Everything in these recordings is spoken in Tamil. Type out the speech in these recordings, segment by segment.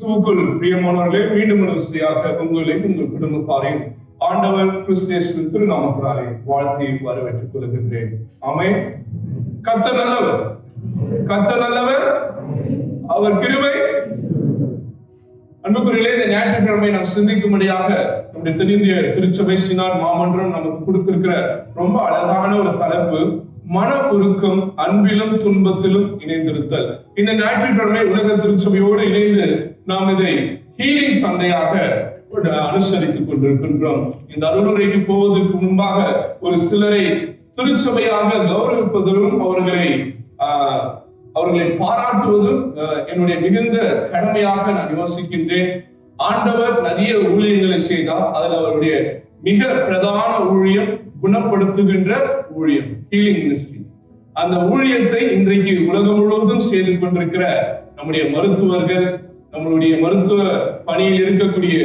கிறிஸ்துவுக்குள் பிரியமானவர்களே, மீண்டும் ஒரு விசையாக உங்களையும் உங்கள் குடும்பத்தாரையும் ஆண்டவர் கிறிஸ்து திருநாமத்தினாலே வாழ்த்தி வரவேற்றுக் கொள்கின்றேன். ஆமென். கர்த்தர் நல்லவர், கர்த்தர் நல்லவர், அவர் கிருபை. அன்புக்குரியவர்களே, இந்த ஞாயிற்றுக்கிழமை நாம் சிந்திக்கும்படியாக நம்முடைய தென்னிந்திய திருச்சபை சினாட் மாமன்றம் நமக்கு கொடுத்திருக்கிற ரொம்ப அழகான ஒரு தலைப்பு, மன உருக்கம் அன்பிலும் துன்பத்திலும் இணைந்திருத்தல். இந்த ஞாயிற்றுக்கிழமை உலக திருச்சபையோடு இணைந்து நாம் இதை ஹீலிங் சண்டையாக அனுசரித்துக் கொண்டிருக்கின்றோம். இந்த அருளுரைக்கு போவதற்கு முன்பாக ஒரு சிலரை திருச்சபையாக கௌரவிப்பதிலும் அவர்களை பாராட்டுவதும் என்னுடைய மிகுந்த கடமையாக நான் யோசிக்கின்றேன். ஆண்டவர் நிறைய ஊழியர்களை செய்தார். அதில் அவருடைய மிக பிரதான ஊழியம் குணப்படுத்துகின்ற ஊழியம், ஹீலிங் மினிஸ்ட்ரி. அந்த ஊழியத்தை இன்றைக்கு உலகம் முழுவதும் செய்து கொண்டிருக்கிற நம்முடைய மருத்துவர்கள், நம்மளுடைய மருத்துவ பணியில் இருக்கக்கூடிய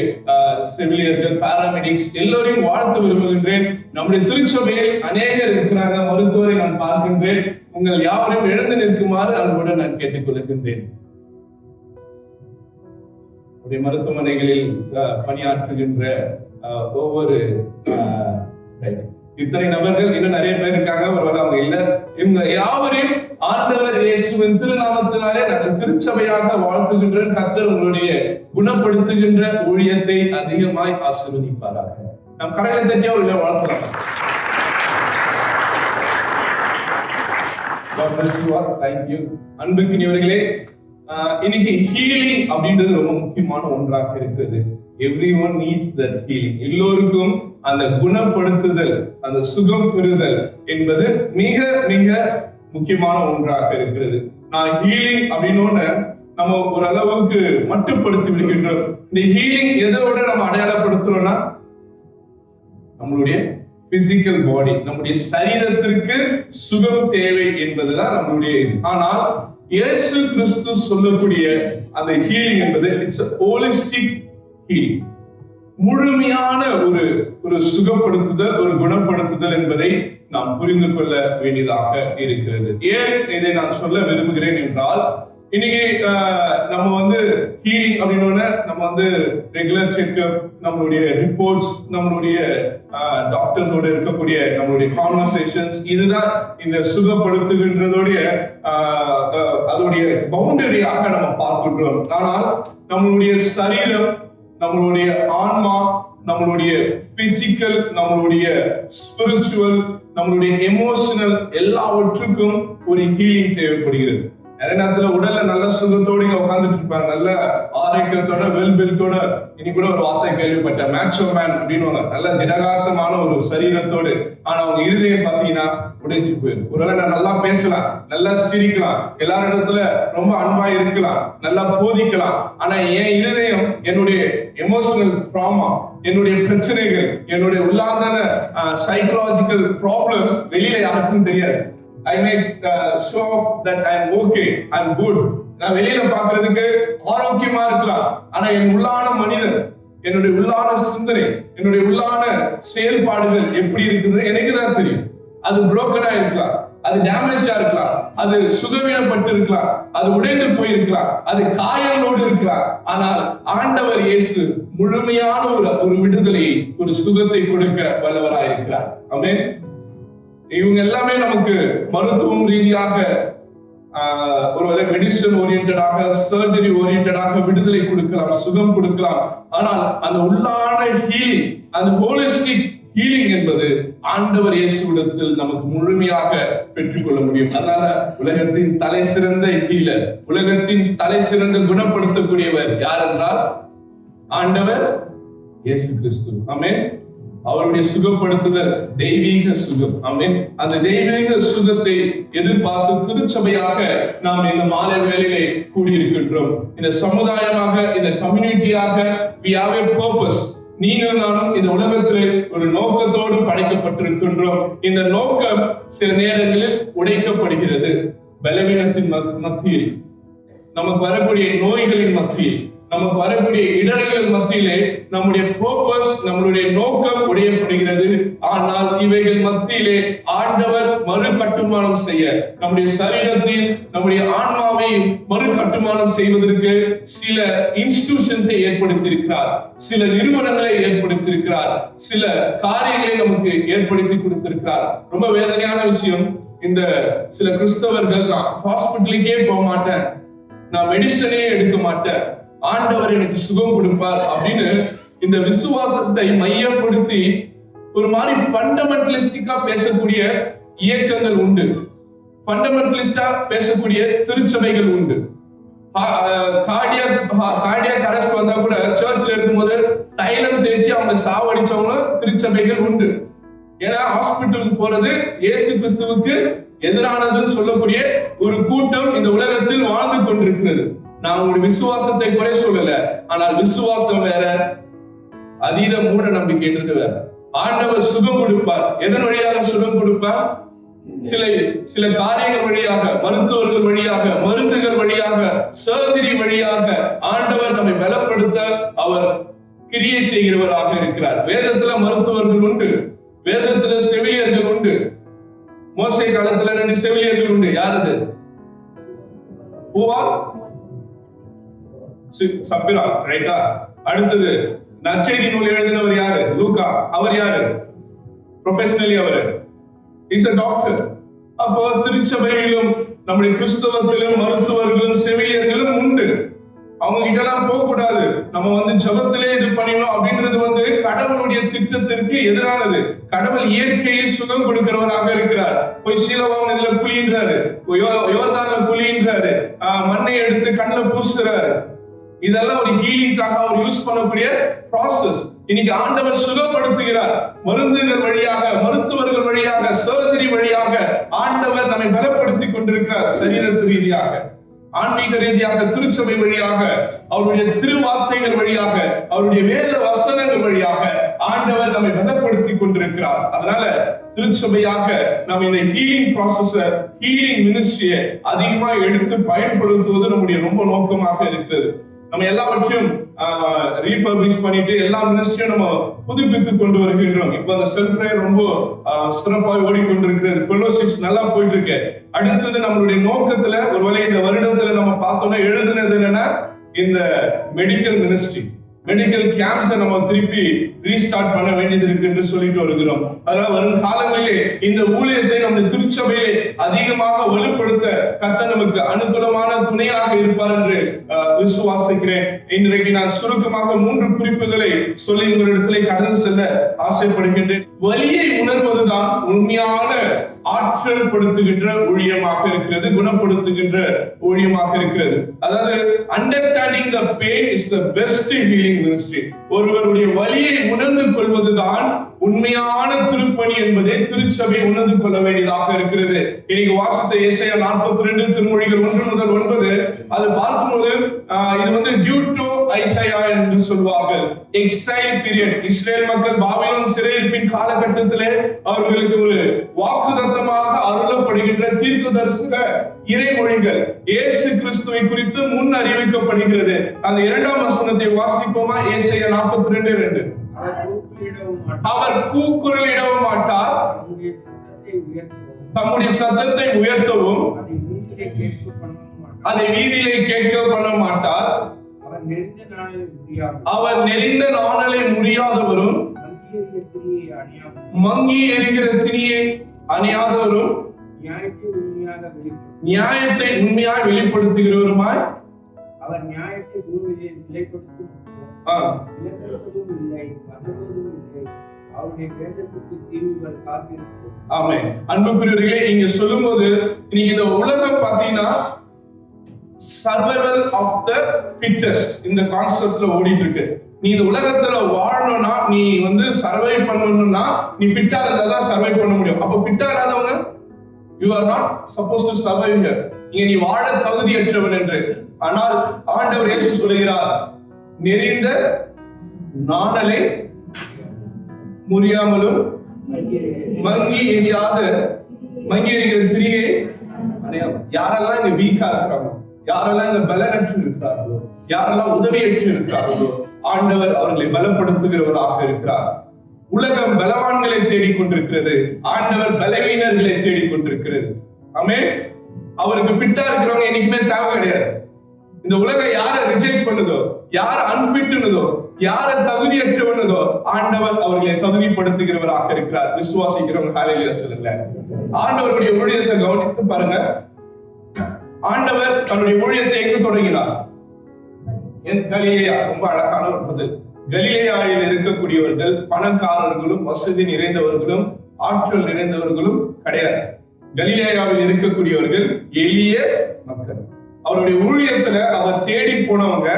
செவிலியர்கள், பாராமெடிக்ஸ் எல்லோரையும் வாழ்த்து விரும்புகின்றேன். நம்முடைய திருச்சபையில் அநேகர் இருக்கிறாங்க, மருத்துவரை நான் பார்க்கின்றேன். உங்கள் யாவரையும் எழுந்து நிற்குமாறு அன்புடன் நான் கேட்டுக்கொள்கின்றேன். மருத்துவமனைகளில் பணியாற்றுகின்ற ஒவ்வொரு இத்தனை நபர்கள், இன்னும் நிறைய பேர் இருக்காங்க, ஒருவேளை அவங்க இல்ல, இவங்க யாவரையும் ஆண்டவர் இயேசுவின் திருநாமத்தினாலே நாங்கள் திருச்சபையாக வாழ்த்துகின்ற கர்த்தர் உங்களுடைய குணப்படுத்துகின்ற ஊழியத்தை அதிகமாய் ஆசீர்வதிப்பாராக. நம் கரைகளை தட்டியா ஒரு வாழ்த்தலாம். அன்புக்கினியவர்களே, இன்னைக்கு ஹீலிங் அப்படின்றது ரொம்ப முக்கியமான ஒன்றாக இருக்கிறது. Everyone needs that healing. எல்லோருக்கும் அந்த குணப்படுத்துதல், அந்த சுகம் பெறுதல் என்பது மிக மிக முக்கியமான ஒன்றாக இருக்கிறது. நான் ஹீலிங் அப்படின்னு நம்ம ஒரு அளவுக்கு மட்டுப்படுத்தி விடுகின்றோம். இந்த ஹீலிங் எதோட நம்ம அடையாளப்படுத்துறோம்னா, நம்மளுடைய பிசிக்கல் பாடி, நம்முடைய சரீரத்திற்கு சுகம் தேவை என்பதுதான் நம்மளுடைய இது. ஆனால் இயேசு கிறிஸ்து சொல்லக்கூடிய அந்த ஹீலிங் என்பது இட்ஸ் ஹோலிஸ்டிக் ஹீலிங், முழுமையான ஒரு சுகப்படுத்துதல், ஒரு குணப்படுத்துதல் என்பதை நாம் புரிந்து கொள்ள வேண்டியதாக இருக்கிறது. ஏன் இதை நான் சொல்ல விரும்புகிறேன் என்றால், இன்னைக்கு நம்ம ஹீலிங் அப்படின்னு நம்ம ரெகுலர் செக்அப், நம்மளுடைய ரிப்போர்ட்ஸ், நம்மளுடைய டாக்டர்ஸோட இருக்கக்கூடிய நம்மளுடைய கான்வர்சேஷன்ஸ், இதுதான் இந்த சுகப்படுத்துகின்றதோடைய அதோடைய பவுண்டரியாக நம்ம பார்க்கின்றோம். ஆனால் நம்மளுடைய சரீரம், நம்மளுடைய ஆன்மா, நம்மளுடைய பிசிக்கல், நம்மளுடைய ஸ்பிரிச்சுவல், நம்மளுடைய எமோஷனல் எல்லாவற்றுக்கும் ஒரு ஹீலிங் தேவைப்படுகிறது. நிறைய நேரத்துல உடல்ல நல்ல சுகத்தோடு உட்கார்ந்துட்டு இருப்பாங்க, நல்ல ஆரோக்கியத்தோட, வெல்பில்த்தோட. இனி கூட ஒரு வார்த்தை கேள்விப்பட்டேன், மேட்சோ மேன் அப்படின்னு, நல்ல திடகாத்தமான ஒரு சரீரத்தோடு. ஆனா அவங்க இருதயம் பாத்தீங்கன்னா உடைஞ்சு போயிடும். ஒருவேளை நல்லா பேசலாம், நல்லா சிரிக்கலாம், எல்லாரிடத்துல ரொம்ப அன்பா இருக்கலாம், நல்லா போதிக்கலாம். ஆனா என் இருதயம், என்னுடைய எமோஷனல் ட்ராமா, என்னுடைய பிரச்சனைகள், என்னுடைய உள்ளார்ந்த சைக்கலாஜிக்கல் ப்ராப்ளம்ஸ் வெளியில யாருக்கும் தெரியாது. I may show off that I am okay, I am good. நான் வெளியில பார்க்கிறதுக்கு ஆரோக்கியமா இருக்கலாம், ஆனா என் உள்ளான மனிதன், என்னுடைய உள்ளான சிந்தனை, என்னுடைய உள்ளான செயல்பாடுகள் எப்படி இருக்குது எனக்கு தான் தெரியும். அது புரோக்கனா இருக்கலாம், அது டேமேஜா இருக்கலாம், அது சுகவீனப்பட்டு இருக்கலாம், அது உடைந்து போயிருக்கலாம், அது காயங்களோடு இருக்கலாம். ஆனால் ஆண்டவர் இயேசு முழுமையான ஒரு விடுதலை, ஒரு சுகத்தை கொடுக்க வல்லவராயிருக்கிறார். ஆமென். இவங்க எல்லாமே நமக்கு மருத்துவம் ரீதியாக, ஒருவேளை மெடிசன் ஓரியன்டாக, சர்ஜரி ஓரியன்டாக விடுதலை கொடுக்கலாம், சுகம் கொடுக்கலாம். ஆனால் அந்த உள்ளான ஹீலிங், அந்த ஹோலிஸ்டிக் ஹீலிங் என்பது ஆண்டவர் இயேசுவிடத்தில் நமக்கு முழுமையாக பெற்றுக்கொள்ள முடியும். அதனால உலகத்தின் தலை சிறந்த ஹீலர், உலகத்தின் தலை சிறந்த குணப்படுத்தக்கூடியவர் யார் என்றால் ஆண்டவர் இயேசு கிறிஸ்து. ஆமென். அவருடைய சுகப்படுத்துதல் தெய்வீக சுகம். ஆமென். அந்த தெய்வீக சுகத்தை எதிர்பார்த்து திருச்சபையாக நாம் இந்த மாலை வேளையிலே கூடியிருக்கின்றோம். இந்த சமுதாயமாக, இந்த கம்யூனிட்டியாக we have a purpose. நீங்கள் நானும் இந்த உலகத்திலே ஒரு நோக்கத்தோடு படைக்கப்பட்டிருக்கின்றோம். இந்த நோக்கம் சில நேரங்களில் உடைக்கப்படுகிறது. பலவீனத்தின் மத்தியில், நமக்கு வரக்கூடிய நோய்களின் மத்தியில், நமக்கு வரக்கூடிய இடர்கள் மத்தியிலே நம்முடைய பர்பஸ், நம்மளுடைய நோக்கம் உடையப்படுகிறது. ஆனால் இவைகள் மத்தியிலே ஆண்டவர் மறு கட்டுமானம் செய்ய, நம்முடைய சரீரத்தில் நம்முடைய ஆன்மாவை மறு கட்டுமானம் செய்வதற்கு சில இன்ஸ்டிடியூஷன்ஸை ஏற்படுத்தி இருக்கிறார், சில நிறுவனங்களை ஏற்படுத்தி இருக்கிறார், சில காரியங்களை நமக்கு ஏற்படுத்தி கொடுத்திருக்கிறார். ரொம்ப வேதனையான விஷயம், இந்த சில கிறிஸ்தவர்கள் நான் ஹாஸ்பிட்டலுக்கே போக மாட்டேன், நான் மெடிசனே எடுக்க மாட்டேன், ஆண்டவர் எனக்கு சுகம் கொடுப்பார் அப்படின்னு இந்த விசுவாசத்தை மையப்படுத்தி ஒரு மாதிரி ஃபண்டமெண்டலிஸ்டிக்கா பேசக்கூடிய இயக்கங்கள் உண்டு, ஃபண்டமெண்டலிஸ்டா பேசக்கூடிய திருச்சபைகள் உண்டு. கார்டியாக் அரெஸ்ட் வந்தா கூட சர்ச்ல இருக்கும்போது தைலம் தேய்ச்சி அவங்க சாவடிச்சவங்க திருச்சபைகள் உண்டு. ஏன்னா ஹாஸ்பிட்டலுக்கு போறது இயேசு கிறிஸ்துவுக்கு எதிரானதுன்னு சொல்லக்கூடிய ஒரு கூட்டம் இந்த உலகத்தில் வாழ்ந்து கொண்டிருக்கிறது. நான் உங்களுடைய விசுவாசத்தை குறை சொல்லல, ஆனால் விசுவாசம் வேற, அதீத மூட நம்பிக்கைன்றது வேற. ஆண்டவர் சுகம் கொடுப்பார். எதன் வழியாக சுகம் கொடுப்பார்? சில காரியங்கள் வழியாக, மருத்துவர்கள் வழியாக, மருந்துகள் வழியாக, சர்ஜரி வழியாக ஆண்டவர் நம்மை பலப்படுத்த அவர் கிரியை செய்கிறவராக இருக்கிறார். வேதத்துல மருத்துவர்கள் உண்டு, வேதத்துல செவிலியர்கள் உண்டு. மோசே காலத்துல 2 செவிலியர்கள் உண்டு. யாரது? சப்பிரா, ரைட்டா? அடுத்தது நற்செய்தி நூல் எழுதினவர் யாரு? லூக்கா. அவர் யாரு? ப்ரொஃபஷனலி அவரு இஸ் a டாக்டர். அப்போ திருச்சபையிலும் நம்முடைய கிறிஸ்தவத்திலும் மருத்துவர்களும் செவிலியர்களும் உண்டு. அவங்க கிட்ட எல்லாம் போக கூடாது, நம்ம ஜபத்திலே இது பண்ணணும் அப்படின்றது கடவுளுடைய திட்டத்திற்கு எதிரானது. கடவுள் இயற்கையை சுகம் கொடுக்கிறவராக இருக்கிறார். போய் சீலவாங்க இதுல குளின்றாரு, யோர்தான்ல குளின்றாரு, மண்ணை எடுத்து கண்ணில் பூசுறாரு. இதெல்லாம் ஒரு ஹீலிங்காக அவர் யூஸ் பண்ணக்கூடிய ப்ராசஸ். இன்னைக்கு ஆண்டவர் சுகப்படுத்துகிறார். மருந்துகள் வழியாக, மருத்துவர்கள் வழியாக, சர்ஜரி வழியாக ஆண்டவர் நம்மை பலப்படுத்தி கொண்டிருக்கிறார். சரீரத்து ரீதியாக, ஆன்மீக ரீதியாக, திருச்சபை வழியாக, அவருடைய திருவார்த்தைகள் வழியாக, அவருடைய வேத வசனங்கள் வழியாக ஆண்டவர் நம்மை பலப்படுத்தி கொண்டிருக்கிறார். அதனால திருச்சபையாக நம்ம இந்த ஹீலிங் ப்ராசஸ, ஹீலிங் மினிஸ்ட்ரியை அதிகமா எடுத்து பயன்படுத்துவது நம்முடைய ரொம்ப நோக்கமாக இருக்கிறது. நம்ம எல்லாவற்றையும் ரீஃபர்பிஷ் பண்ணிட்டு எல்லா மினிஸ்ட்ரியும் நம்ம புதுப்பித்து கொண்டு வருகின்றோம். இப்ப அந்த செல்ஃப் பிரேயர் ரொம்ப சிறப்பாக ஓடிக்கொண்டிருக்கிறது, ஃபெலோஷிப்ஸ் நல்லா போயிட்டு இருக்கு. அடுத்தது நம்மளுடைய நோக்கத்துல ஒருவேளை இந்த வருடத்துல நம்ம பார்த்தோம்னா எழுதுனது என்னன்னா இந்த மெடிக்கல் மினிஸ்ட்ரி, மெடிக்கல் கேம்ப்ஸை நம்ம திருப்பி ரீஸ்டார்ட் பண்ண வேண்டியது இருக்கு என்று சொல்லிட்டு வருகிறோம். அதனால வரும் காலங்களிலே இந்த ஊழியத்தை நம்முடைய திருச்சபையிலே அதிகமாக வலுப்படுத்த கர்த்தர் நமக்கு அனுகூலமான துணையாக இருப்பார் என்று விசுவாசிக்கிறேன். இன்றைக்கு நான் சுருக்கமாக 3 குறிப்புகளை சொல்லி உங்களிடத்திலே கடந்து செல்ல ஆசைப்படுகின்றேன். வலியை உணர்வதுதான் உண்மையான ஆற்றல் படுத்துகின்ற ஊழியமாக இருக்கிறது, குணப்படுத்துகின்ற ஊழியமாக இருக்கிறது. அதாவது understanding the pain is the best healing ministry. ஒருவருடைய வலியை உணர்ந்து கொள்வதுதான் உண்மையான திருப்பணி என்பதை திருச்சபை உணர்ந்து கொள்ள வேண்டியதாக இருக்கிறது. இன்னைக்கு வாசித்த ஏசாயா 42 திருமொழிகள் 1 முதல் 9 அது பார்க்கும்போது இது டியூ டு ஐசாயா என்று சொல்வார்கள். எக்ஸைல் பீரியட், இஸ்ரேல் மக்கள் பாபிலோன் சிறையிருப்பின் காலகட்டத்திலே அவர்களுக்கு ஒரு வாக்குத்தத்தமாக அருளப்படுகின்ற தீர்க்கதரிசன இறைமொழிகள் இயேசு கிறிஸ்துவை குறித்து முன் அறிவிக்கப்படுகிறது. அந்த 2ஆம் வசனத்தை வாசிப்போமா? ஏசாயா 42:2. அவர் கூக்குரலிடவும் மாட்டார், தம்முடைய சத்தத்தை உயர்த்தவும் அதை வீதியிலே கேட்க பண்ண மாட்டார். அவர் நெறிந்த நாணலை முறியாதவரும் மங்கி எரிகிற திரியை அணியாதவரும் நியாயத்தை உண்மையாய் வெளிப்படுத்துகிறவருமாய் அவர் நியாயத்தை பூமியிலே நிலைப்படுத்தும் அவருடைய வேதத்துக்கு தீவுகள் காத்திருக்கும். ஆமென். அன்புக்குரியவர்களே, இங்க சொல்லும்போது இன்னைக்கு இந்த உலகம் பாத்தீங்கன்னா சர்வைவல் ஆஃப் த ஃபிட்டஸ்ட் இந்த கான்செப்ட்ல ஓடிட்டு இருக்கு. நீ இந்த உலகத்துல வாழணும்னா, நீ சர்வை பண்ணணும்னா நீ ஃபிட்டா இருந்தா தான் சர்வை பண்ண முடியும். அப்ப ஃபிட்டா இல்லாதவங்க you are not supposed to survive here. நீ வாழ தகுதியற்றவன் என்று. ஆனால் ஆண்டவர் இயேசு சொல்கிறார், நெறிந்த நாணலை முறியாமலும் மங்கி எரிகிற திரியை அணையாமலும். யாரெல்லாம் இங்க வீக்கா இருக்கிறாங்க, யாரெல்லாம் இங்க பலனற்று இருக்கிறார்களோ, யாரெல்லாம் உதவியற்று இருக்கிறார்களோ ஆண்டவர் அவர்களை பலப்படுத்துகிறவராக இருக்கிறார். உலகம் பலவான்களை தேடிக்கொண்டிருக்கிறது, ஆண்டவர் பலவீனர்களை தேடிக்கொண்டிருக்கிறது. ஆமென். அவருக்கு ஃபிட்டா இருக்கிறவங்க என்னைக்குமே தேவை கிடையாது. இந்த உலகம் யாரை ரிஜெக்ட் பண்ணுதோ, யார் அன்பிட்டுனதோ, யார தகுதியற்றவனதோ, ஆண்டவர் அவர்களை தகுதிப்படுத்துகிறவராக இருக்கிறார். விசுவாசிக்கிறவங்க ஹல்லேலூயா சொல்லுங்க. ஆண்டவருடைய ஊழியத்தை கவனித்து பாருங்க. ஆண்டவர் தன்னுடைய ஊழியத்தை எங்கு தொடங்கினார்? கலிலேயா. ரொம்ப அழகான ஒரு பதில். கலிலேயாவில் இருக்கக்கூடியவர்கள் பணக்காரர்களும் வசதி நிறைந்தவர்களும் ஆற்றல் நிறைந்தவர்களும் கிடையாது. கலிலேயாவில் இருக்கக்கூடியவர்கள் எளிய மக்கள். அவருடைய ஊழியத்துல அவர் தேடி போனவங்க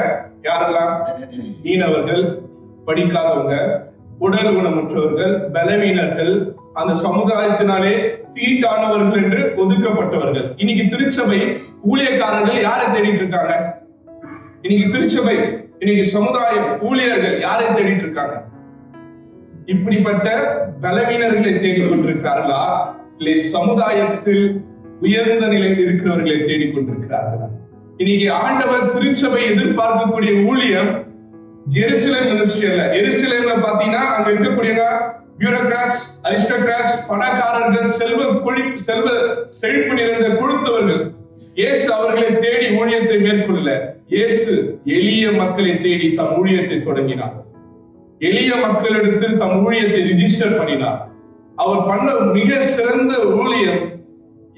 யாரெல்லாம்? மீனவர்கள், படிக்காதவங்க, உடல் ஊனமுற்றவர்கள், பலவீனர்கள், அந்த சமுதாயத்தினாலே தீட்டானவர்கள் என்று ஒதுக்கப்பட்டவர்கள். இன்னைக்கு திருச்சபை ஊழியக்காரர்கள் யாரை தேடிட்டு இருக்காங்க? இன்னைக்கு திருச்சபை, இன்னைக்கு சமுதாயம், ஊழியர்கள் யாரை தேடிட்டு இருக்காங்க? இப்படிப்பட்ட பலவீனர்களை தேடிக்கொண்டிருக்கிறார்களா, இல்லை சமுதாயத்தில் உயர்ந்த நிலையில் இருக்கிறவர்களை தேடிக்கொண்டிருக்கிறார்களா? இன்னைக்கு ஆண்டவர் திருச்சபை எதிர்பார்க்கக்கூடிய ஊழியம் ஜெருசலேம் மினிஸ்ட்ரி அல்ல. எருசலேம்ல பாத்தீங்கன்னா அங்க இருக்கக்கூடிய பியூரோகிராட்ஸ், அரிஸ்டோகிராட்ஸ், பணக்காரர்கள், செல்வ செழிப்பு நிறைந்த கொடுத்தவர்கள். இயேசு அவர்களை தேடி ஊழியத்தை மேற்கொள்ளல. இயேசு எளிய மக்களை தேடி தம் ஊழியத்தை தொடங்கினார். எளிய மக்களிடத்தில் தம் ஊழியத்தை ரிஜிஸ்டர் பண்ணினார். அவர் பண்ண மிக சிறந்த ஊழியம்,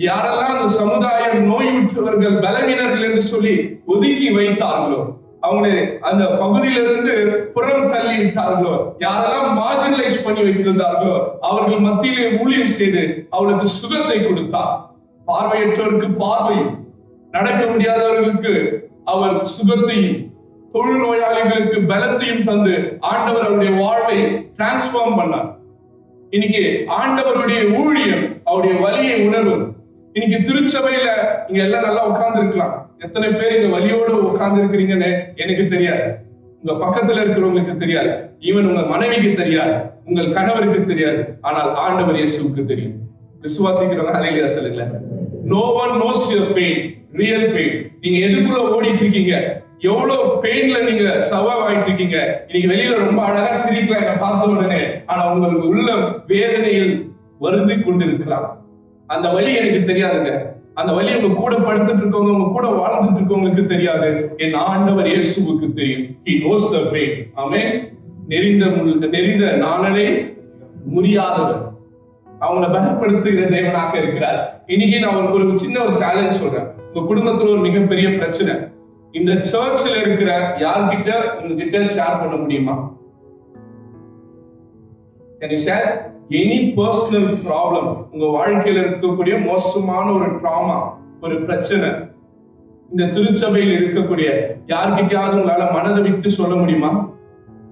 யாரெல்லாம் அந்த சமுதாயம் நோயுற்றவர்கள், பலவீனர்கள் என்று சொல்லி ஒதுக்கி வைத்தார்களோ, அவங்களை அந்த பகுதியிலிருந்து புறம் தள்ளி விட்டார்களோ, யாரெல்லாம் மார்ஜினலைஸ் பண்ணி வைத்திருந்தார்களோ, அவர்கள் மத்தியிலே ஊழியம் செய்து அவளுக்கு சுகத்தை கொடுத்தார். பார்வையற்றவருக்கு பார்வையும், நடக்க முடியாதவர்களுக்கு அவர் சுகத்தையும், தொழு நோயாளிகளுக்கு பலத்தையும் தந்து ஆண்டவர் அவருடைய வாழ்வை டிரான்ஸ்பார்ம் பண்ணார். இன்னைக்கு ஆண்டவருடைய ஊழியம் அவருடைய வலியை உணர்வும். இன்னைக்கு திருச்சபையில இங்க எல்லாம் நல்லா உட்கார்ந்து இருக்கலாம். எத்தனை பேர் இங்க வலியோடு உட்கார்ந்து இருக்கிறீங்கன்னு எனக்கு தெரியாது, உங்க பக்கத்துல இருக்கிறவங்களுக்கு தெரியாது, ஈவன் உங்க மனைவிக்கு தெரியாது, உங்கள் கணவருக்கு தெரியாது. ஆனால் ஆண்டவர் இயேசுவுக்கு தெரியும். விசுவாசிக்கிறவங்க ஹல்லேலூயா சொல்லுங்க. No one knows your pain, real pain. நீங்க எதுக்குள்ள ஓடிட்டு இருக்கீங்க, எவ்வளவு பெயின்ல நீங்க சர்வைவ் ஆயிட்டு இருக்கீங்க. இன்னைக்கு வெளியில ரொம்ப அழகா சிரிக்கலாம் என்ன பார்த்த உடனே, ஆனா உங்களுக்கு உள்ள வேதனையில் வருந்தி கொண்டிருக்கலாம். அந்த வலி எனக்கு தெரியாதுங்க. அந்த வலி உங்க கூட படுத்துட்டு இருக்கவங்க, உங்க கூட வாழ்ந்துட்டு இருக்கவங்களுக்கு தெரியாது. என் ஆண்டவர் இயேசுவுக்கு தெரியும். He knows the pain. ஆமென். நெறிந்த நாணலே முறியாதவர், அவங்களை பலப்படுத்துகிற தேவனாக இருக்கிறார். இன்னைக்கு நான் ஒரு சின்ன ஒரு சேலஞ்ச் சொல்றேன். உங்க குடும்பத்துல ஒரு மிகப்பெரிய பிரச்சனை, இந்த சர்ச்ல இருக்கிற யார்கிட்ட உங்ககிட்ட ஷேர் பண்ண முடியுமா? Can you share any personal problem? உங்க வாழ்க்கையில இருக்கக்கூடிய மோசமான ஒரு ட்ராமா, ஒரு பிரச்சனை, இந்த திருச்சபையில் இருக்கக்கூடிய யார்கிட்டயாவது உங்களால மனதை விட்டு சொல்ல முடியுமா?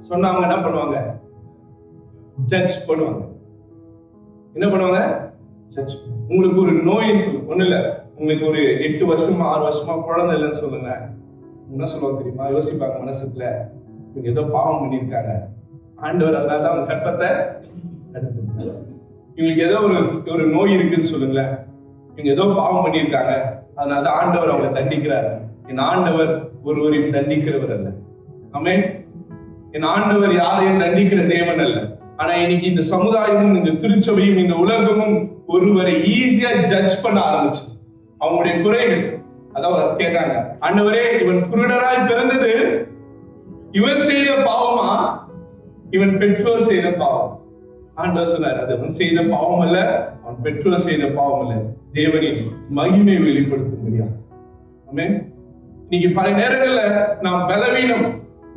சொன்னா அவங்க என்ன பண்ணுவாங்க? ஜட்ஜ் பண்ணுவாங்க. என்ன பண்ணுவாங்க? ஜட்ஜ். உங்களுக்கு ஒரு நோயின்னு சொல்லுங்க, ஒண்ணு இல்ல, உங்களுக்கு ஒரு 8 வருஷமா 6 வருஷமா குழந்தை இல்லைன்னு சொல்லுங்க, என்ன சொல்லுவாங்க தெரியுமா? யோசிப்பாங்க மனசுக்குள்ள, இவங்க ஏதோ பாவம் பண்ணிருக்காங்க, ஆண்டவர் அதனாலதான் அவங்க கற்பத்தை எடுத்திருக்காங்க. இவங்களுக்கு ஏதோ ஒரு நோய் இருக்குன்னு சொல்லுங்களேன், இவங்க ஏதோ பாவம் பண்ணியிருக்காங்க, அதனாலதான் ஆண்டவர் அவங்களை தண்டிக்கிறார். என் ஆண்டவர் ஒருவரையும் தண்டிக்கிறவர் அல்ல. ஆமென். என் ஆண்டவர் யாரையும் தண்டிக்கிற தேவன் அல்ல. ஆனா இன்னைக்கு இந்த சமுதாயமும், இந்த திருச்சபையும், இந்த உலகமும் ஒருவரை ஈஸியா ஜட்ஜ் பண்ண ஆரம்பிச்சு அவங்களுடைய குறைகள். அதாவது கேட்டாங்க, ஆண்டவரே இவன் குருடராய் பிறந்தது இவன் செய்த பாவமா, இவன் பெற்றோர் செய்த பாவம்? ஆண்டவர் சொன்னார், அது அவன் செய்த பாவம் அல்ல, அவன் பெற்றோர் செய்த பாவம் அல்ல, தேவனின் மகிமை வெளிப்படுத்த முடியாது. ஆமென். இன்னைக்கு பல நேரங்கள்ல நாம் பலவீனம்,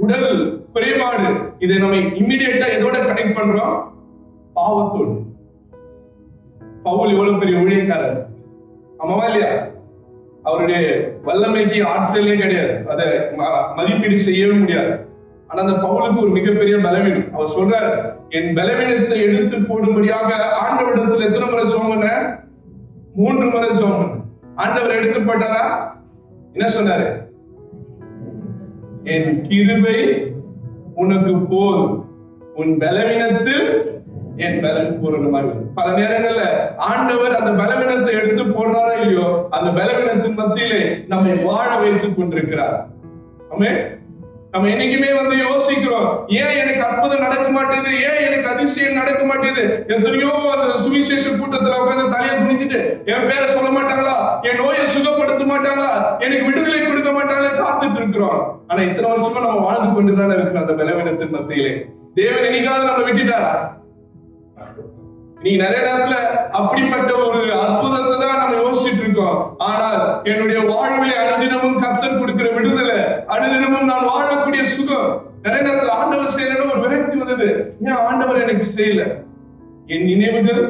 உடல் குறைபாடு, இதை நம்ம இம்மிடியேட்டா எதோட கனெக்ட் பண்றோம்? பாவத்தோடு. பவுல் எவ்வளவு பெரிய ஊழியக்காரர், ஆமாவா இல்லையா? அவருடைய வல்லமைக்கு ஆற்றலே கிடையாது, அதை மதிப்பீடு செய்யவே முடியாது. ஆனா அந்த பவுலுக்கு ஒரு மிகப்பெரிய பலவீனம். அவர் சொல்றாரு, என் பலவீனத்தை எடுத்து போடும்படியாக ஆண்டவரிடத்துல எத்தனை முறை ஜெபம் பண்ண? 3 முறை ஜெபம் பண்ண. ஆண்டவர் எடுத்து போட்டாரா? என்ன சொன்னாரு? என் கிருபை உனக்கு போதும், உன் பலவீனத்தில் என் பலன் பூரணமாக. பல நேரங்கள்ல ஆண்டவர் அந்த பலவீனத்தை எடுத்து போடுறாரா இல்லையோ, அந்த பலவீனத்தின் மத்தியிலே நம்மை வாழ வைத்துக் கொண்டிருக்கிறார். ஆமென். நம்ம என்னைக்குமே யோசிக்கிறோம், ஏன் எனக்கு அற்புதம் நடக்க மாட்டேங்குது, ஏன் எனக்கு அதிசயம் நடக்க மாட்டேங்குது. எத்தனையோ அந்த சுவிசேஷ கூட்டத்துல உட்கார்ந்து தலையை குனிஞ்சிட்டு என் பேரை சொல்ல மாட்டாங்களா, என் நோயை சுகப்படுத்த மாட்டாங்களா, எனக்கு விடுதலை கொடுக்க மாட்டாங்களா காத்துட்டு இருக்கிறோம். ஆனா இத்தனை வருஷமா நம்ம வாழ்ந்து கொண்டுதானே இருக்கிறோம் அந்த பலவீனத்தின் மத்தியிலே. தேவன் என்னைக்காவது நம்ம விட்டுட்டாரா? நீங்க நிறைய நேரத்துல அப்படிப்பட்ட ஒரு அற்புதத்தை தான் நம்ம யோசிச்சுட்டு இருக்கோம். ஆனால் என்னுடைய வாழ்விலே அனுதினமும் கர்த்தர் கொடுக்கிற விடுதலை, அனுதினமும் நான் வாழக்கூடிய சுகம், நிறைய நேரத்துல ஆண்டவர் செய்யற ஒரு விரக்தி வந்தது. ஏன் ஆண்டவர் எனக்கு செய்யல? என் நினைவுகள்,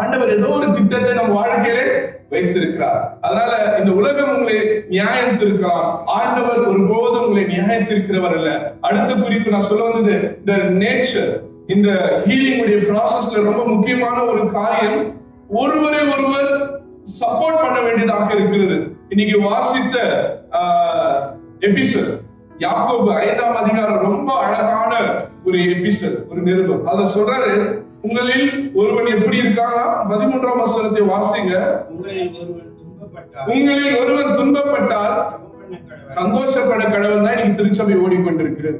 ஆண்டவர் ஏதோ ஒரு திட்டத்தை நம்ம வாழ்க்கையிலே வைத்திருக்கிறார். அதனால இந்த உலகம் உங்களை நியாயம் திருக்கலாம், ஆண்டவர் ஒருபோதும் உங்களை நியாயத்திருக்கிறவர் அல்ல. அடுத்த குறிப்பு நான் சொல்ல வந்தது the nature. இந்த ஹீலிங் உடைய ப்ராசஸ்ல ரொம்ப முக்கியமான ஒரு காரியம், ஒருவரை ஒருவர் சப்போர்ட் பண்ண வேண்டியதாக இருக்கிறது. இன்னைக்கு வாசித்த எபிசோட் யாக்கோபு 5ஆம் அதிகாரம் ரொம்ப அழகான ஒரு எபிசோட், ஒரு நிருபம். அத சொல்றாரு, உங்களில் ஒருவன் எப்படி இருக்காங்க. 13ஆம் வசனத்தை வாசிங்க. உங்களில் ஒருவன் துன்பப்பட்டால் சந்தோஷப்பட கடவுள் தான் இன்னைக்கு திருச்சபை ஓடிக்கொண்டிருக்கிறது.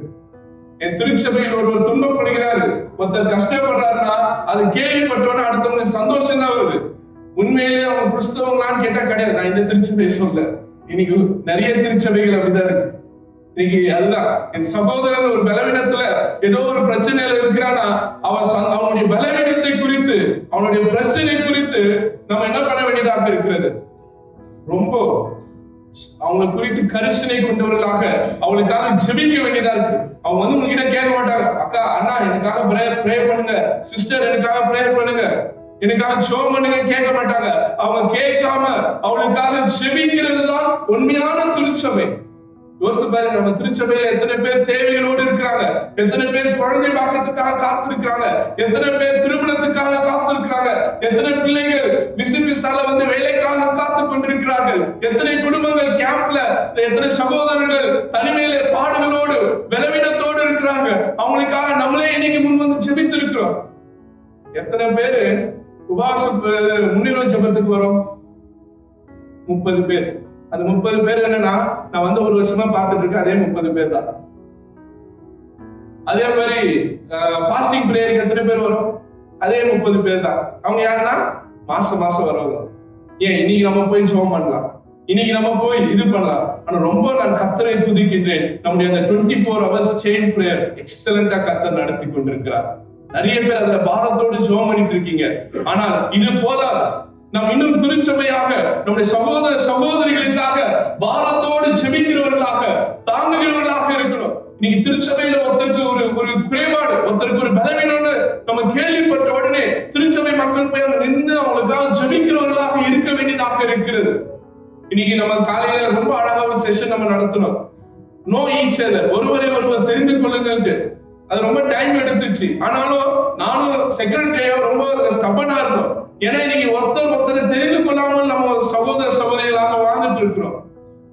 என் திருச்சபையில் ஒருவர் துன்பப்படுகிறாரு, ஒருத்தர் கஷ்டப்படுறாருன்னா அது கேள்விப்பட்டோன்னு அடுத்தவங்களுக்கு சந்தோஷம் தான் வருது. உண்மையிலேயே அவங்க கிறிஸ்தவங்களான்னு கேட்டா கிடையாது. நான் இந்த திருச்சபை சொல்ல, இன்னைக்கு நிறைய திருச்சபைகள் அப்படிதான் இருக்கு. இன்னைக்கு அதுதான், என் சகோதரன் ஒரு பலவீனத்துல ஏதோ ஒரு பிரச்சனையில இருக்கிறானா அவனுடைய பலவீனத்தை குறித்து, அவனுடைய பிரச்சனை குறித்து நம்ம என்ன பண்ண வேண்டியதாக இருக்கிறது? ரொம்ப அவங்க குறித்து கரிசனை கொண்டவர்களாக அவளுக்காக ஜெபிக்க வேண்டியதா இருக்கு. அவங்க உங்ககிட்ட கேட்க மாட்டாங்க, அக்கா அண்ணா எனக்காக பிரேயர் பண்ணுங்க, சிஸ்டர் எனக்காக பிரேயர் பண்ணுங்க, எனக்காக ஜெபம் பண்ணுங்க கேட்க மாட்டாங்க. அவங்க கேட்காம அவளுக்காக ஜெபிக்கிறது தான் உண்மையான திருச்சபை. யோசித்து பாருங்க, நம்ம திருச்சபையில எத்தனை பேர் தேவைகளோடு இருக்கிறாங்க, எத்தனை பேர் குழந்தை பாக்கியத்துக்காக காத்திருக்கிறாங்க, எத்தனை பேர் திருமணத்துக்காக காத்திருக்கிறாங்க, எத்தனை பிள்ளைகள் விசால வேலைக்காக காத்து கொண்டிருக்கிறார்கள், எத்தனை குடும்பங்கள் கேம்ப்ல, எத்தனை சகோதரர்கள் தனிமையில பாடுகளோடு பலவீனத்தோடு இருக்கிறாங்க. அவங்களுக்காக நம்மளே இன்னைக்கு முன் வந்து ஜெபித்து இருக்கிறோம். எத்தனை பேரு உபவாச முன்னிலை ஜெபத்துக்கு வரும்? 30 பேர். அந்த 30 பேர் என்னன்னா, நான் ஒரு வருஷமா பார்த்துட்டு இருக்கேன், அதே 30 பேர் தான். அதே மாதிரி ஃபாஸ்டிங் பிரேயருக்கு எத்தனை பேர் வரும்? அதே 30 பேர் தான். அவங்க யாருன்னா மாசம் வருவாங்க. ஏன் இன்னைக்கு நம்ம போய் ஜெபம் பண்ணலாம், இன்னைக்கு நம்ம போய் இது பண்ணலாம். ஆனா ரொம்ப நான் கர்த்தரை துதிக்கின்றேன், நம்முடைய அந்த 24 hours செயின் பிரேயர் எக்ஸலண்டா கர்த்தர் நடத்தி கொண்டிருக்கிறார். நிறைய பேர் அதுல பாரத்தோடு ஜெபம் பண்ணிட்டு இருக்கீங்க. ஆனால் இது போதாது, நாம் இன்னும் திருச்சபையாக நம்முடைய சகோதர சகோதரிகளுக்காக பாரத்தோடு ஜெபிக்கிறவர்களாக, தாங்குகிறவர்களாக இருக்கணும். இன்னைக்கு திருச்சபையில ஒருத்தருக்கு ஒரு குறைபாடு, ஒருத்தருக்கு ஒரு பலவீனம்னு நம்ம கேள்விப்பட்ட உடனே திருச்சபை மக்கள் போய் அங்க நின்று அவங்களுக்காக ஜெபிக்கிறவர்களாக இருக்க வேண்டியதாக இருக்கிறது. இன்னைக்கு நம்ம காலையில ரொம்ப அழகா ஒரு செஷன் நம்ம நடத்தணும், நோ ஈச் அதர், ஒருவரை ஒருவர் தெரிந்து கொள்ளுங்கள். அது ரொம்ப டைம் எடுத்துச்சு. ஆனாலும் நானும் செக்ரட்டரியா ரொம்ப ஸ்டபனா இருக்கும். ஏன்னா இன்னைக்கு ஒருத்தர் தெரிந்து கொள்ளாமல் நம்ம சகோதர சகோதரிகளாக வாழ்ந்துட்டு இருக்கிறோம்.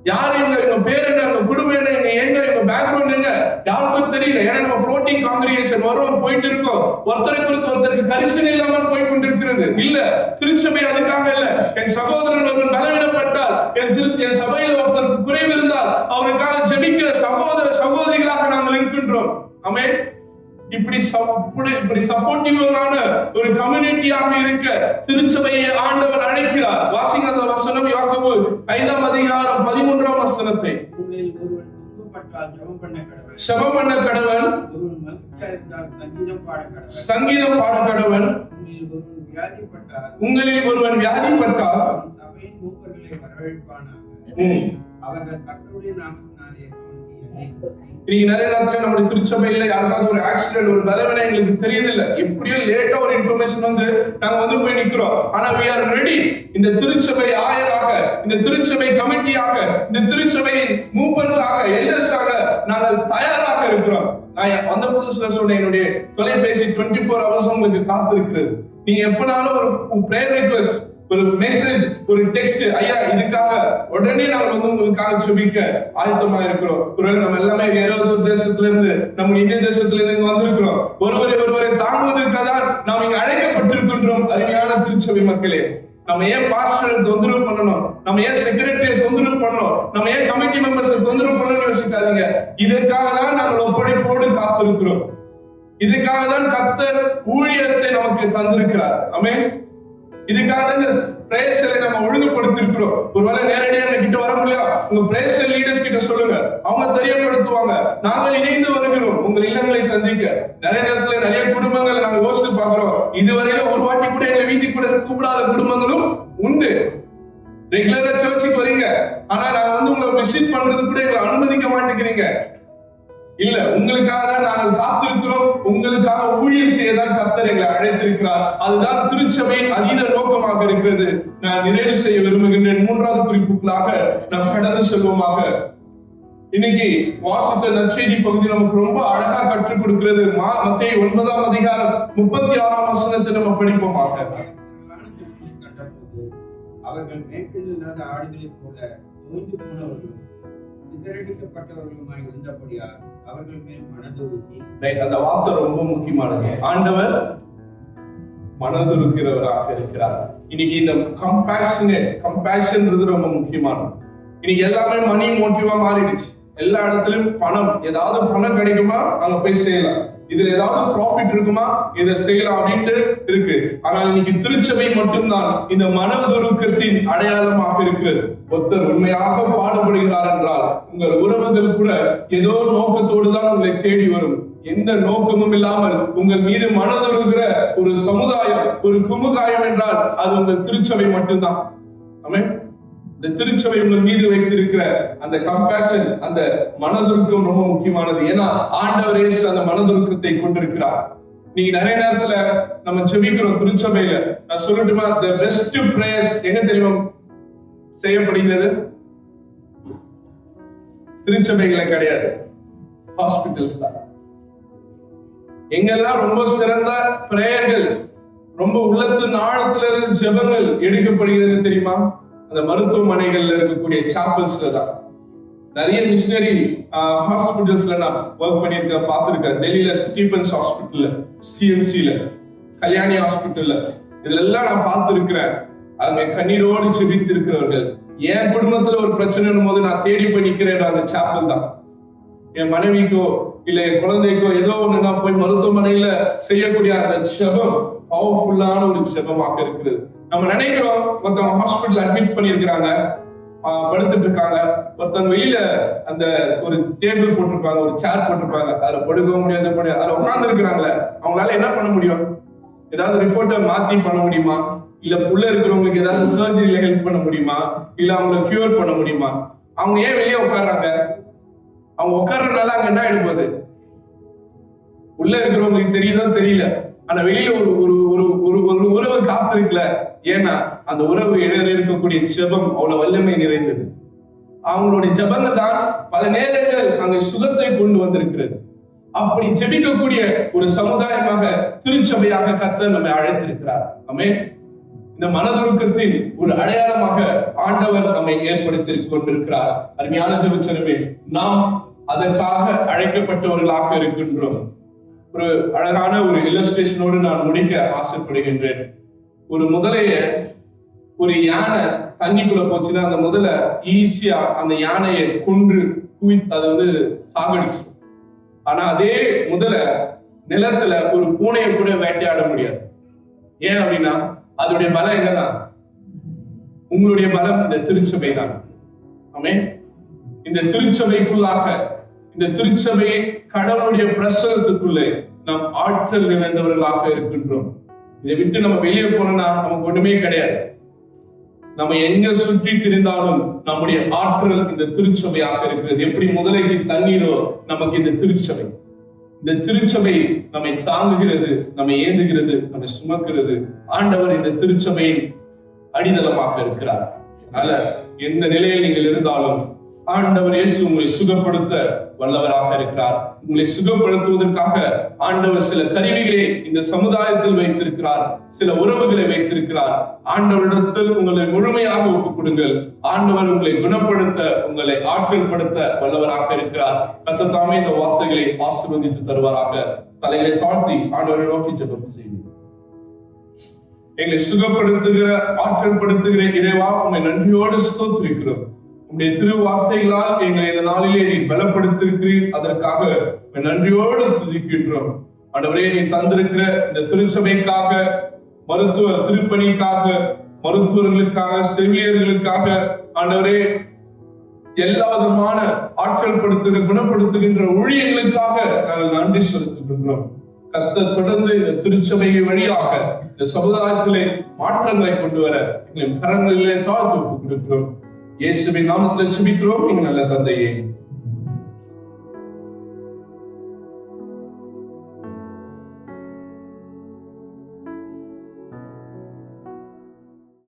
யாரு இவங்க பேர் என்ன, இவங்க குடும்பம் என்ன, இவங்க எங்க, இவங்க பேக்ரவுண்ட் என்ன யாருக்கும் தெரியல. ஏன்னா நம்ம ஃப்ளோட்டிங் காங்கிரிகேஷன் வரும் போயிட்டு இருக்கோம், ஒருத்தருக்கு கரிசனை இல்லாமல் போய் கொண்டிருக்கிறது. இல்ல, திருச்சபை அதுக்காக இல்ல. என் சகோதரன் ஒருவன் பலவீனப்பட்டால், என் சபையில ஒருத்தருக்கு குறைவு இருந்தால் அவருக்காக ஜெபிக்கிற சகோதர சகோதரிகளாக நாங்கள் இருக்கின்றோம். ஆமென். இப்படி சப்போர்ட்டிவான ஒரு கம்யூனிட்டியாக இருக்க திருச்சபையை ஆண்டவர் அழைக்கிறார். வாசிங்க அந்த வசனம், யாக்கோபு 5ஆம் அதிகாரம் 13ஆம் வசனத்தை. ஜெபம் பண்ண கடவன், சங்கீதம் பாட கடவன், உங்களில் ஒருவன் வியாதிப்பட்டால் சபையின் மூப்பர்களை வரவேற்பானாக, அவர்கள் கர்த்தருடைய நாமத்தினாலே இன்னைக்கு நிறைய நேரத்துல நம்முடைய திருச்சபையில யாருக்காவது ஒரு ஆக்சிடென்ட், ஒரு பலவீனம் எங்களுக்கு தெரியுதில்ல, எப்படியோ லேட்டா ஒரு இன்ஃபர்மேஷன் நாங்க போய் நிக்கிறோம். ஆனா we are ready. இந்த திருச்சபை ஆயராக, இந்த திருச்சபை கமிட்டியாக, இந்த திருச்சபையின் மூப்பர்களாக, எல்டர்ஸாக நாங்கள் தயாராக இருக்கிறோம். நான் வந்த புதுசுல சொன்னேன், என்னுடைய தொலைபேசி 24 hours உங்களுக்கு காத்து இருக்கிறது. நீங்க எப்பனாலும் ஒரு பிரேயர் ரிக்வெஸ்ட், ஒரு மெசேஜ், ஒரு டெக்ஸ்ட், ஐயா இதுக்காக உடனே நாங்கள் உங்களுக்காக ஜெபிக்க ஆயத்தமா இருக்கிறோம். ஒருவேளை நம்ம எல்லாமே வேற ஒரு தேசத்துல இருந்து, நம்ம இந்திய தேசத்துல இருந்து இங்க வந்திருக்கிறோம். ஒருவரை தாங்குவதற்காக தான் நாம் இங்க அழைக்கப்பட்டிருக்கின்றோம். அருமையான திருச்சபை மக்களே, நம்ம ஏன் பாஸ்டரை தொந்தரவு பண்ணணும், நம்ம ஏன் செக்ரட்டரியை தொந்தரவு பண்ணணும், நம்ம ஏன் கமிட்டி மெம்பர்ஸை தொந்தரவு பண்ணணும்னு யோசிக்காதீங்க. இதற்காக தான் நாங்கள் ஒப்படைப்போடு காத்திருக்கிறோம். இதுக்காக தான் கர்த்தர் ஊழியத்தை நமக்கு தந்திருக்கிறார். ஆமென். இதுக்காக தான் இந்த பிரேயர்ஸ்ல நம்ம ஒழுங்குபடுத்திருக்கிறோம். ஒருவேளை நேரடியாக கிட்ட வர முடியல, உங்க பிரேயர் லீடர்ஸ் கிட்ட சொல்லுங்க, அவங்க தெரியப்படுத்துவாங்க. நாங்கள் இணைந்து வருகிறோம் உங்கள் இல்லங்களை சந்திக்க. நிறைய நேரத்துல நிறைய குடும்பங்களை நாங்க யோசித்து பார்க்கிறோம், இதுவரையில ஒரு வாட்டி கூட எங்களை வீட்டுக்கு கூட கூப்பிடாத குடும்பங்களும் உண்டு. ரெகுலரா சர்ச்சுக்கு வரீங்க, ஆனா நான் உங்களை விசிட் பண்றது கூட எங்களை அனுமதிக்க மாட்டேங்கிறீங்க. இல்ல, உங்களுக்காக தான் நாங்கள் காத்திருக்கிறோம். உங்களுக்காக ஊழியம் செய்யதான் கர்த்தர் எங்களை அழைத்திருக்கிறார். அதுதான் திருச்சபையின் அதீத நோக்கமாக இருக்கிறது. நான் நிறைவு செய்ய விரும்புகின்றேன். மூன்றாவது குறிப்புகளாக நாம் கடந்து செல்வோமாக. இன்னைக்கு வாசித்த நற்செய்தி பகுதி நமக்கு ரொம்ப அழகா கற்றுக் கொடுக்கிறது. மத்தேயு 9ஆம் அதிகாரம் 36ஆம் வசனத்தை நம்ம படிப்போமாக. அவர்கள் மேய்ச்சல் இல்லாத ஆடுகளைப் போல தோய்ந்து போனவர்களும் சிதறடிக்கப்பட்டவர்களுமாய் இருந்தபடியால் அவர்கள் மேல் மனதுருகி. அந்த வார்த்தை ரொம்ப முக்கியமானது. ஆண்டவர் மனதுருக்கிறவராக இருக்கிறார். இன்னைக்கு இந்த கம்பேஷன்ன்றது ரொம்ப முக்கியமானது. இன்னைக்கு எல்லாமே மணி மோட்டிவா மாறிடுச்சு. எல்லா இடத்துலயும் பணம், ஏதாவது பணம் கிடைக்குமா அங்க போய் செய்யலாம், இதுல ஏதாவது ப்ராஃபிட் இருக்குமா இதை செய்யலாம் அப்படின்ட்டு இருக்கு. ஆனால் இன்னைக்கு திருச்சபை மட்டும்தான் இந்த மனதுருக்கத்தின் அடையாளமாக இருக்கிறது. ஒருத்தர் உண்மையாக பாடுபடுகிறார் என்றால் உங்கள் உறவுகள் கூட ஏதோ நோக்கத்தோடு தான் உங்களை தேடி வரும். எந்த நோக்கமும் இல்லாமல் உங்கள் மீது மனதுருகிற ஒரு சமுதாயம், ஒரு குமுகாயம் என்றால் அது உங்கள் திருச்சபை மட்டும்தான். ஆமென். இந்த திருச்சபை உங்கள் மீது வைத்திருக்கிற அந்த கம்பேஷன், அந்த மனதுருக்கம் ரொம்ப முக்கியமானது. ஏன்னா ஆண்டவர் இயேசு அந்த மனதுருக்கத்தை கொண்டிருக்கிறார். நீங்க நிறைய நேரத்துல நம்ம செபிக்கிறோம் திருச்சபையில. நான் சொல்லட்டுமா, the best prayers எங்க தெரியுமா செய்யப்படுகிறது? திருச்சபைகளை கிடையாது, ஹாஸ்பிட்டல்ஸ் தான். எங்கெல்லாம் ரொம்ப சிறந்த பிரேயர்கள், ரொம்ப உள்ளத்து நாளத்துல இருந்து ஜெபங்கள் எடுக்கப்படுகிறது தெரியுமா? அந்த மருத்துவமனைகள்ல இருக்கக்கூடிய சாப்பல்ஸ்ல தான். நிறைய மிஷனரி ஹாஸ்பிட்டல்ஸ்ல நான் ஒர்க் பண்ணியிருக்கேன், பார்த்திருக்கேன். டெல்லியில ஸ்டீபன்ஸ் ஹாஸ்பிட்டல்ல, சிஎம்சில, கல்யாணி ஹாஸ்பிட்டல்ல, இதுல எல்லாம் நான் பார்த்திருக்கிறேன். அவங்க கண்ணீரோடு செபித்து இருக்கிறவர்கள். என் குடும்பத்துல ஒரு பிரச்சனைன்னு போது நான் தேடி போய் நிக்கிறேன் அந்த சாப்பல் தான். என் மனைவிக்கோ இல்ல என் குழந்தைக்கோ ஏதோ ஒண்ணு நான் போய் மருத்துவமனையில செய்யக்கூடிய அந்த ஜெபம் பவர்ஃபுல்லான ஒரு ஜெபமாக இருக்கிறது. நம்ம நினைக்கிறோம் ஒருத்தவங்க ஹாஸ்பிட்டல் அட்மிட் பண்ணிருக்கிறாங்க, படுத்துட்டு இருக்காங்க, ஒருத்தவங்க வெளியில அந்த ஒரு டேபிள் போட்டிருப்பாங்க, ஒரு சேர் போட்டிருப்பாங்க, அதுல படுக்க முடியாது, அதுல உட்கார்ந்து இருக்கிறாங்களே, அவங்களால என்ன பண்ண முடியும்? ஏதாவது ரிப்போர்ட்டை மாத்தி பண்ண முடியுமா? இல்ல உள்ள இருக்கிறவங்களுக்கு ஏதாவது சர்ஜரியில ஹெல்ப் பண்ண முடியுமா? இல்ல அவங்களை கியூர் பண்ண முடியுமா? அவங்க ஏன் வெளியே உட்கார்றாங்க? அவங்க உட்கார்றதுனால அங்க என்ன ஆயிடும்போது? உள்ள இருக்கிறவங்களுக்கு தெரியுதோ தெரியல, ஆனா வெளியில ஒரு ஒரு ஒரு உறவு காத்திருக்கல. ஏன்னா அந்த உறவு இடையில இருக்கக்கூடிய ஜெபம் அவ்வளவு வல்லமை நிறைந்தது. அவங்களுடைய ஜெபங்கள் தான் பல நேரங்கள் அங்க சுகத்தை கொண்டு வந்திருக்கிறது. அப்படி ஜெபிக்கக்கூடிய ஒரு சமுதாயமாக திருச்சபையாக கர்த்தர் நம்மை அழைத்திருக்கிறார். ஆமென். இந்த மனதுருக்கத்தின் ஒரு அடையாளமாக ஆண்டவர் நம்மை ஏற்படுத்தி கொண்டிருக்கிறார். அருமையான ஜெபச்சனமே, நாம் அதற்காக அழைக்கப்பட்டவர்களாக இருக்கின்றோம். ஒரு அழகான ஒரு இல்லஸ்ட்ரேஷனோடு நான் முடிக்க ஆசைப்படுகின்றேன். ஒரு முதலைய ஒரு யானை தண்ணிக்குள்ள போச்சுன்னா அந்த முதல்ல ஈஸியா அந்த யானையை கொன்று அதை சாகடிச்சு. ஆனா அதே முதல்ல நிலத்துல ஒரு பூனையை கூட வேட்டையாட முடியாது. ஏன் அப்படின்னா அதனுடைய பலம் என்னதான்? உங்களுடைய பலம் இந்த திருச்சபை தான். ஆமென். இந்த திருச்சபைக்குள்ளாக, இந்த திருச்சபை கடவுளுடைய பிரசனத்துக்குள்ளே நாம் ஆற்றல் நிறைந்தவர்களாக இருக்கின்றோம். இதை விட்டு நம்ம வெளியே போனோம்னா நமக்கு ஒண்ணுமே கிடையாது. நம்ம எங்க சுற்றி திரிந்தாலும் நம்முடைய ஆற்றல் இந்த திருச்சபையாக இருக்கிறது. எப்படி முதலைக்கு தண்ணீரோ நமக்கு இந்த திருச்சபை. இந்த திருச்சபை நம்மை தாங்குகிறது, நம்மை ஏந்துகிறது, நம்மை சுமக்கிறது. ஆண்டவர் இந்த திருச்சபையின் அடித்தளமாக இருக்கிறார். அதனால எந்த நிலையில் நீங்கள் இருந்தாலும் ஆண்டவர் இயேசு உங்களை சுகப்படுத்த வல்லவராக இருக்கிறார். உங்களை சுகப்படுத்துவதற்காக ஆண்டவர் சில கருவிகளை இந்த சமுதாயத்தில் வைத்திருக்கிறார், சில உறவுகளை வைத்திருக்கிறார். ஆண்டவரிடத்தில் உங்களை முழுமையாக ஒப்புக் கொடுங்கள். ஆண்டவர் உங்களை குணப்படுத்த, உங்களை ஆற்றல் படுத்த வல்லவராக இருக்கிறார். கர்த்தர் தாமே இந்த வார்த்தைகளை ஆசீர்வதித்து தருவாராக. தலைகளை தாழ்த்தி ஆண்டவரை நோக்கி ஜெபம் செய்யுங்கள். எங்களை சுகப்படுத்துகிற, ஆற்றல் படுத்துகிற இறைவா, உம்மை நன்றியோடு ஸ்தோத்திரிக்கிறோம். உம்முடைய திரு வார்த்தைகளால் எங்களை இந்த நாளிலே நீ பலப்படுத்திருக்கிறீர். அதற்காக உம்மை நன்றியோடு துதிக்கின்றோம். ஆண்டவரே, நீ தந்திருக்கிற இந்த திருச்சபைக்காக, மருத்துவ திருப்பணிக்காக, மருத்துவர்களுக்காக, செவிலியர்களுக்காக, ஆண்டவரே, எல்லா விதமான ஆற்றல் படுத்துகிற, குணப்படுத்துகின்ற ஊழியர்களுக்காக நாங்கள் நன்றி செலுத்துகின்றோம். கர்த்தர் தொடர்ந்து இந்த திருச்சபையை வழியாக இந்த சமுதாயத்திலே மாற்றங்களை கொண்டு வர எங்களின் கரங்களிலே தாழ்த்து கொடுக்கிறோம். இயேசுவின் நாமத்தில் ஜெபிக்கிறோம் எங்கள் நல்ல தந்தையே.